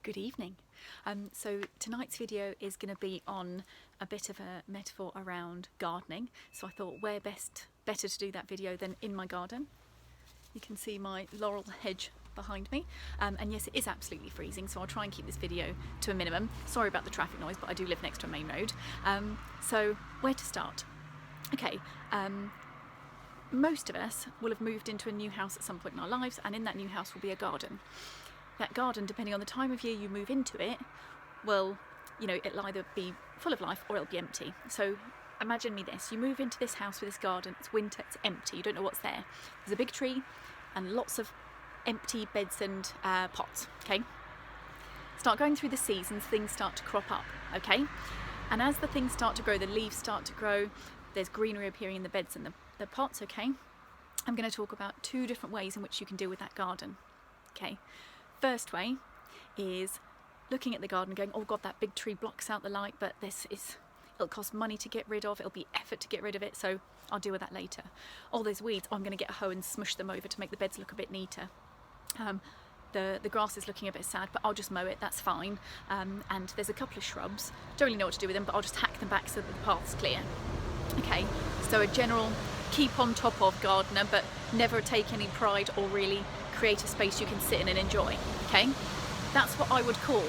Good evening. So tonight's video is going to be on a bit of a metaphor around gardening. So I thought where better to do that video than in my garden. You can see my laurel hedge behind me, and yes, it is absolutely freezing, so I'll try and keep this video to a minimum. Sorry about the traffic noise, but I do live next to a main road. So where to start? Okay, most of us will have moved into a new house at some point in our lives, and in that new house will be a garden. That garden, depending on the time of year you move into it, will, it'll either be full of life or it'll be empty. So imagine me this, you move into this house with this garden, it's winter, it's empty, you don't know what's there. There's a big tree and lots of empty beds and pots, okay? Start going through the seasons, things start to crop up, okay? And as the things start to grow, the leaves start to grow, there's greenery appearing in the beds and the pots, okay? I'm going to talk about two different ways in which you can deal with that garden, okay? First way is looking at the garden going, oh God, that big tree blocks out the light, but it'll cost money to get rid of, it'll be effort to get rid of it, so I'll deal with that later. Oh, there's weeds, I'm going to get a hoe and smush them over to make the beds look a bit neater. The grass is looking a bit sad, but I'll just mow it, that's fine. And there's a couple of shrubs, don't really know what to do with them, but I'll just hack them back so that the path's clear. Okay, so a general keep on top of gardener, but never take any pride or really create a space you can sit in and enjoy, okay? That's what I would call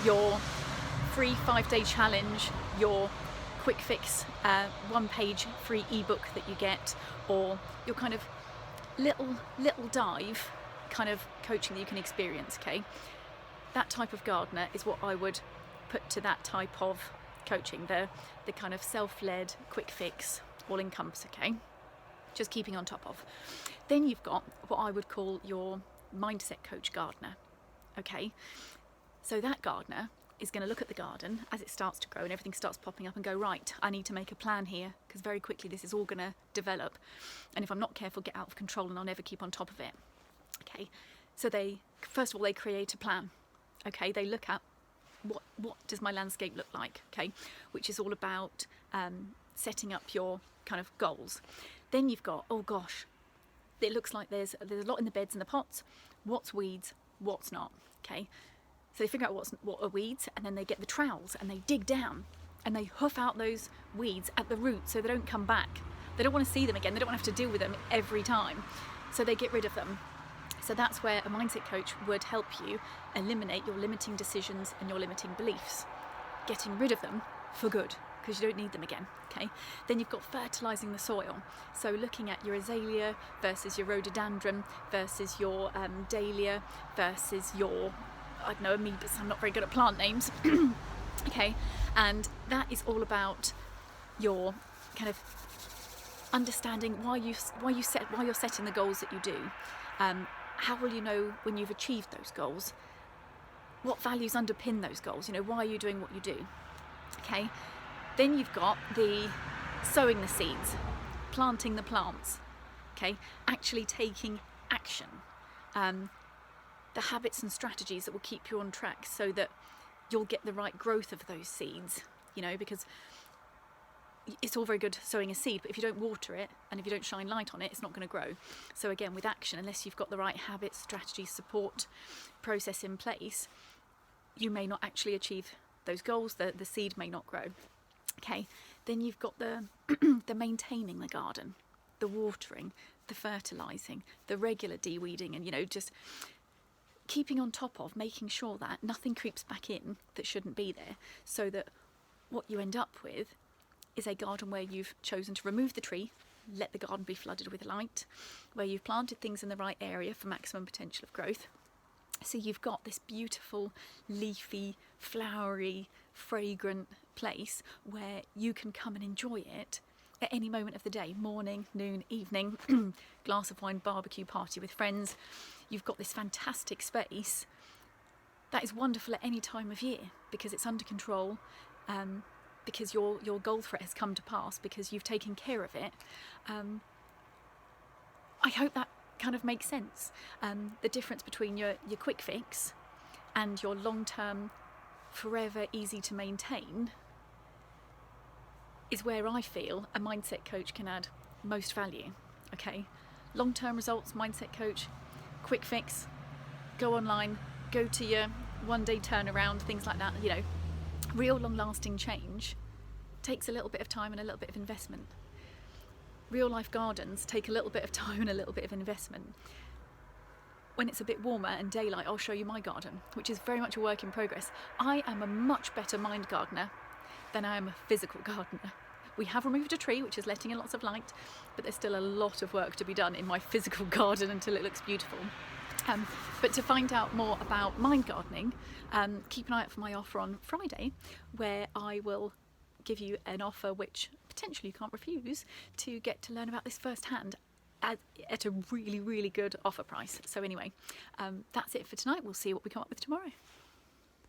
your free 5-day challenge, your quick fix 1-page free ebook that you get, or your kind of little dive kind of coaching that you can experience, okay? That type of gardener is what I would put to that type of coaching, the kind of self-led quick fix, all encompass, okay? Just keeping on top of. Then you've got what I would call your mindset coach gardener, okay? So that gardener is going to look at the garden as it starts to grow and everything starts popping up and go, right, I need to make a plan here because very quickly this is all going to develop, and if I'm not careful, get out of control and I'll never keep on top of it, okay? So first of all they create a plan, okay? They look at what does my landscape look like, okay? Which is all about setting up your kind of goals. Then you've got, oh gosh, it looks like there's a lot in the beds and the pots. What's weeds, what's not, okay? So they figure out what are weeds, and then they get the trowels and they dig down and they hoof out those weeds at the root so they don't come back. They don't want to see them again, they don't want to have to deal with them every time. So they get rid of them. So that's where a mindset coach would help you eliminate your limiting decisions and your limiting beliefs, getting rid of them for good, because you don't need them again, okay? Then you've got fertilising the soil. So looking at your azalea versus your rhododendron versus your dahlia versus your, I don't know, amoebas. I'm not very good at plant names, okay? And that is all about your kind of understanding why you're setting the goals that you do. How will you know when you've achieved those goals? What values underpin those goals? Why are you doing what you do? Okay. Then you've got the sowing the seeds, planting the plants, okay? Actually taking action. The habits and strategies that will keep you on track so that you'll get the right growth of those seeds, because it's all very good sowing a seed, but if you don't water it and if you don't shine light on it, it's not going to grow. So again, with action, unless you've got the right habits, strategies, support process in place, you may not actually achieve those goals, the seed may not grow. Okay, then you've got the maintaining the garden, the watering, the fertilising, the regular de-weeding, and just keeping on top of making sure that nothing creeps back in that shouldn't be there, so that what you end up with is a garden where you've chosen to remove the tree, let the garden be flooded with light, where you've planted things in the right area for maximum potential of growth. So you've got this beautiful, leafy, flowery, fragrant place where you can come and enjoy it at any moment of the day, morning, noon, evening, glass of wine, barbecue party with friends. You've got this fantastic space that is wonderful at any time of year because it's under control, because your goal for it has come to pass, because you've taken care of it. I hope that kind of makes sense. The difference between your quick fix and your long-term, forever easy to maintain is where I feel a mindset coach can add most value, okay? Long-term results, mindset coach, quick fix, go online, go to your one day turnaround, things like that. You know, real long-lasting change takes a little bit of time and a little bit of investment. Real life gardens take a little bit of time and a little bit of investment. When it's a bit warmer and daylight, I'll show you my garden, which is very much a work in progress. I am a much better mind gardener than I am a physical gardener. We have removed a tree, which is letting in lots of light, but there's still a lot of work to be done in my physical garden until it looks beautiful. But to find out more about mind gardening, keep an eye out for my offer on Friday, where I will give you an offer which potentially you can't refuse to get to learn about this firsthand at a really, really good offer price. So anyway, that's it for tonight. We'll see what we come up with tomorrow.